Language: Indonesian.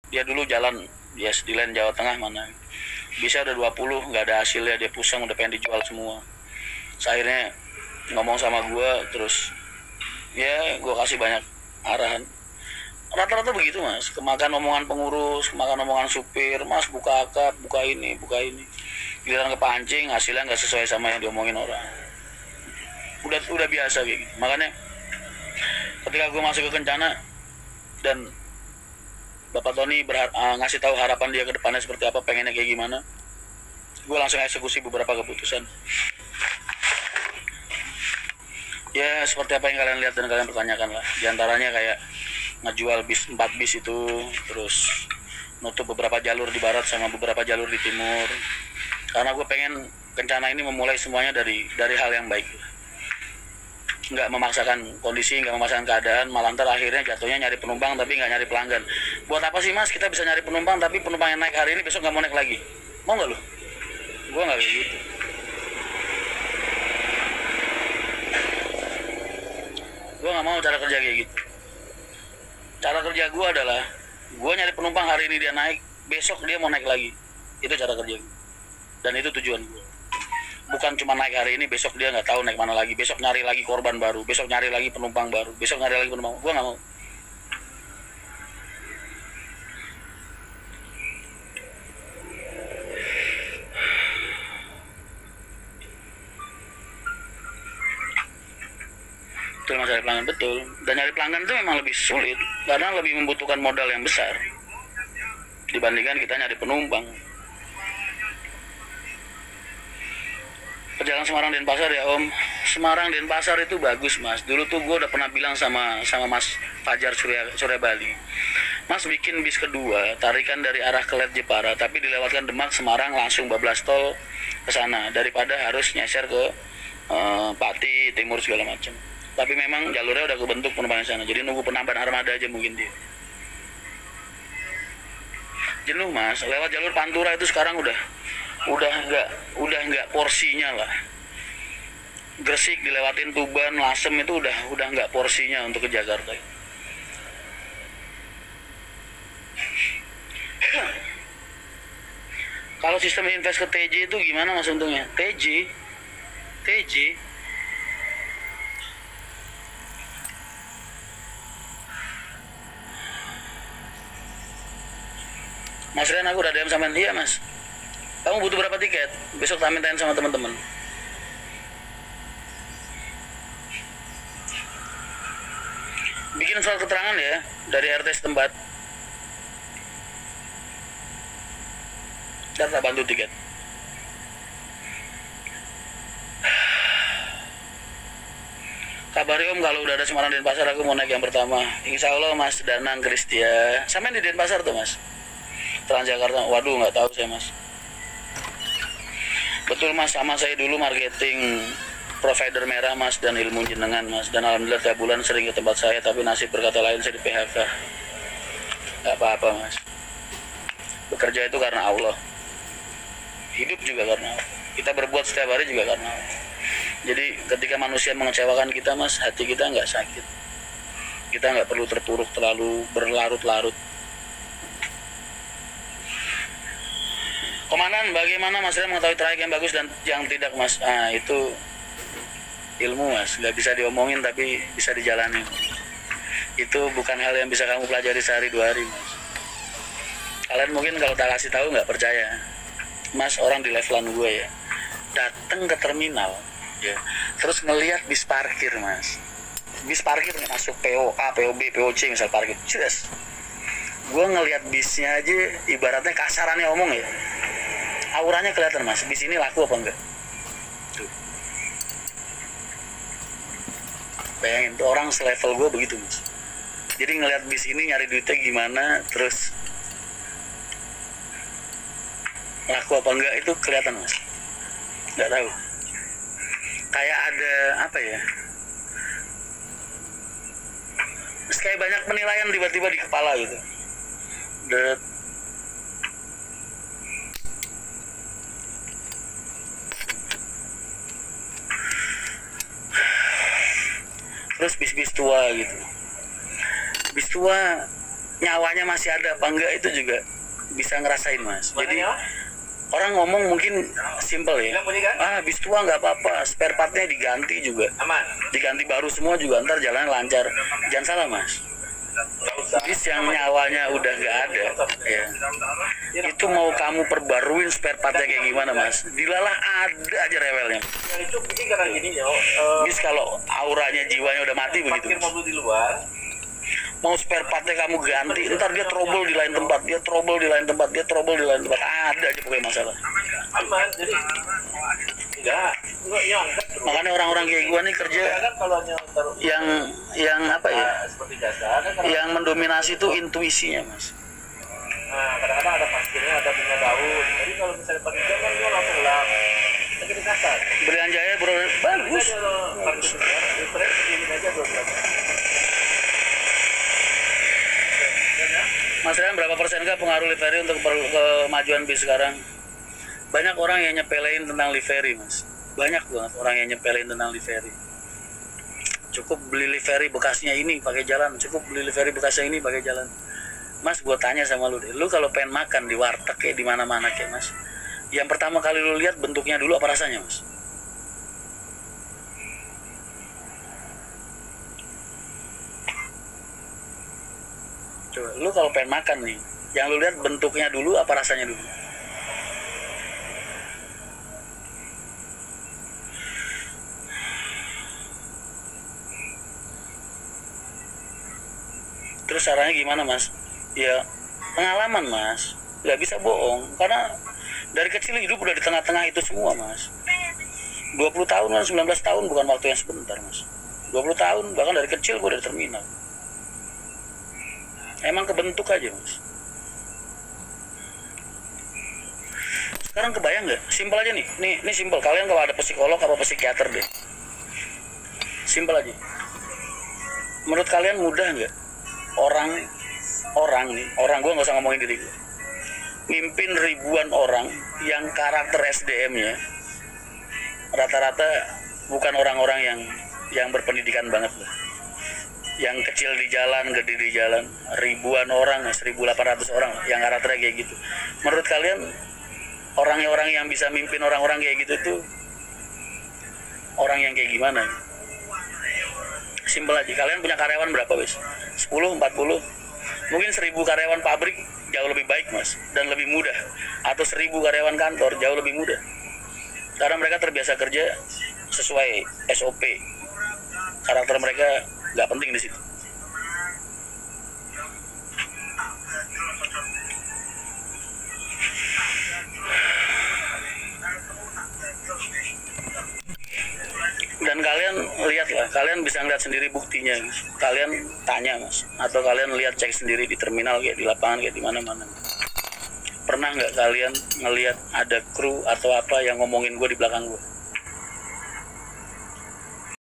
Dia dulu jalan ya di Land Jawa Tengah mana, bisa udah 20 nggak ada hasilnya, dia pusing udah pengen dijual semua. Akhirnya ngomong sama gue, terus ya gue kasih banyak arahan. Rata-rata begitu mas, kemakan omongan pengurus, kemakan omongan supir, mas buka akap, buka ini, buka ini. Giliran kepancing, hasilnya nggak sesuai sama yang diomongin orang. Udah biasa kayak gitu. Makanya ketika gue masuk ke Kencana dan Bapak Tony ngasih tahu harapan dia ke depannya seperti apa, pengennya kayak gimana, gue langsung eksekusi beberapa keputusan. Ya seperti apa yang kalian lihat dan kalian pertanyakan lah. Di antaranya kayak ngejual 4 bis itu, terus nutup beberapa jalur di barat sama beberapa jalur di timur. Karena gue pengen Kencana ini memulai semuanya dari hal yang baik. Nggak memaksakan kondisi, nggak memaksakan keadaan, malah ntar akhirnya jatuhnya nyari penumpang tapi nggak nyari pelanggan. Buat apa sih mas kita bisa nyari penumpang tapi penumpang yang naik hari ini besok nggak mau naik lagi? Mau nggak lo? Gue nggak kayak gitu. Gue nggak mau cara kerja kayak gitu. Cara kerja gue adalah gue nyari penumpang hari ini dia naik, besok dia mau naik lagi. Itu cara kerja gue. Dan itu tujuan gue. Bukan cuma naik hari ini, besok dia nggak tahu naik mana lagi, besok nyari lagi korban baru, besok nyari lagi penumpang baru, besok nyari lagi penumpang. Gue nggak mau. Betul mas, cari pelanggan betul. Dan nyari pelanggan itu memang lebih sulit karena lebih membutuhkan modal yang besar dibandingkan kita nyari penumpang. Perjalanan Semarang Denpasar ya om. Semarang Denpasar itu bagus mas. Dulu tuh gue udah pernah bilang sama Mas Fajar Surya Bali, mas bikin bis kedua tarikan dari arah Kelet Jepara tapi dilewatkan Demak Semarang langsung bablas tol ke sana daripada harus nyeser ke Pati Timur segala macam. Tapi memang jalurnya udah kebentuk penumpang sana, jadi nunggu penambahan armada aja mungkin dia. Jenuh mas, lewat jalur Pantura itu sekarang udah nggak porsinya lah. Gresik dilewatin Tuban, Lasem itu udah nggak porsinya untuk ke Jakarta. Kalau sistem invest ke TJ itu gimana mas untungnya? TJ Mas Rian, aku udah DM sama dia mas. Kamu butuh berapa tiket? Besok tak mintain sama teman-teman. Bikin surat keterangan ya dari RT setempat. Dan tak bantu tiket. Kabari om kalau udah ada Semarang Denpasar aku mau naik yang pertama. Insya Allah mas Danang Kristia. Sampai di Denpasar tuh mas. Transjakarta. Waduh nggak tahu saya mas. Betul mas, sama saya dulu marketing provider merah mas dan ilmu jenengan mas. Dan alhamdulillah tiap bulan sering ke tempat saya, tapi nasib berkata lain saya di PHK. Gak apa-apa mas. Bekerja itu karena Allah. Hidup juga karena Allah. Kita berbuat setiap hari juga karena Allah. Jadi ketika manusia mengecewakan kita mas, hati kita nggak sakit. Kita nggak perlu terpuruk terlalu berlarut-larut. Komandan, bagaimana Mas Rian mengetahui trayek yang bagus dan yang tidak mas? Ah itu ilmu mas, nggak bisa diomongin tapi bisa dijalani. Itu bukan hal yang bisa kamu pelajari sehari 2 hari mas. Kalian mungkin kalau tak kasih tahu nggak percaya. Mas orang di levelan gue ya, datang ke terminal, ya, terus ngelihat bis parkir mas. Bis parkir masuk POA, POB, POC misal parkir, jelas. Gue ngelihat bisnya aja, ibaratnya kasarannya omong ya. Auranya kelihatan mas, bis ini laku apa enggak? Tuh. Bayangin tuh orang selevel gue begitu mas. Jadi ngelihat bis ini nyari duitnya gimana, terus laku apa enggak itu kelihatan mas. Nggak tahu. Kayak ada apa ya? Terus kayak banyak penilaian tiba-tiba di kepala gitu. Terus bis-bis tua gitu. Bis tua nyawanya masih ada apa enggak itu juga bisa ngerasain mas. Mana Jadi nyawa? orang ngomong mungkin simple ya, Bilang bunyi kan? habis tua nggak apa-apa, spare partnya diganti juga, Aman. diganti baru semua juga, ntar jalannya lancar. Jangan salah mas, Nggak usah. bis yang nyawanya udah nggak ada ya, itu mau kamu perbaruin spare partnya kayak gimana mas, dilalah ada aja rewelnya. Yang itu mungkin karena gini ya. Bis kalau auranya jiwanya udah mati begitu Parkir mas. mobil di luar. Mau spare partnya kamu ganti, ntar dia trouble di lain tempat, dia trouble di lain tempat, dia trouble di lain tempat, ada aja pokoknya masalah. Aman. Jadi enggak nyongkat terus. Makanya orang-orang kayak gua nih kerja Ya kan kalau taruh yang apa ya, seperti jasa kan kalau yang mendominasi itu intuisinya mas. nah kadang-kadang ada parkirnya, ada bunga daun. Jadi kalau misalnya pakai jam kan dia langsung lap. Lagi di kasar. Belian Jaya bro, bagus. Bisa dia parkir refresh ini aja 12. Mas Rian, berapa persen kah pengaruh livery untuk kemajuan bis sekarang? Banyak orang yang nyepelein tentang livery mas, banyak banget orang yang nyepelein tentang livery. Cukup beli livery bekasnya ini pakai jalan, cukup beli livery bekasnya ini pakai jalan. Mas, gue tanya sama lu deh, lu kalau pengen makan di warteg kayak di mana-mana kayak mas, yang pertama kali lu lihat bentuknya dulu apa rasanya mas? Coba, lu kalau pengen makan nih, yang lu lihat bentuknya dulu apa rasanya dulu? Terus caranya gimana mas? Ya pengalaman mas, nggak bisa bohong. Karena dari kecil hidup udah di tengah-tengah itu semua mas. 20 tahun kan, 19 tahun bukan waktu yang sebentar mas. 20 tahun, bahkan dari kecil gue udah di terminal. Emang kebentuk aja mas. Sekarang kebayang nggak? Simpel aja nih, ini simpel. Kalian kalau ada psikolog apa psikiater deh, simpel aja. Menurut kalian mudah nggak orang gue nggak usah ngomongin diri gue, mimpin ribuan orang yang karakter SDM-nya rata-rata bukan orang-orang yang berpendidikan banget lah, yang kecil di jalan, gede di jalan, ribuan orang, 1.800 orang yang karakternya kayak gitu. Menurut kalian orang-orang yang bisa mimpin orang-orang kayak gitu tuh orang yang kayak gimana? Simpel aja, kalian punya karyawan berapa wes? 10, 40, mungkin 1.000 karyawan pabrik jauh lebih baik mas, dan lebih mudah. Atau 1.000 karyawan kantor jauh lebih mudah, karena mereka terbiasa kerja sesuai SOP. Karakter mereka nggak penting di situ. Dan kalian lihat lah, kalian bisa ngeliat sendiri buktinya. Kalian tanya mas, atau kalian lihat cek sendiri di terminal kayak di lapangan kayak di mana-mana. Pernah nggak kalian ngelihat ada kru atau apa yang ngomongin gue di belakang gue?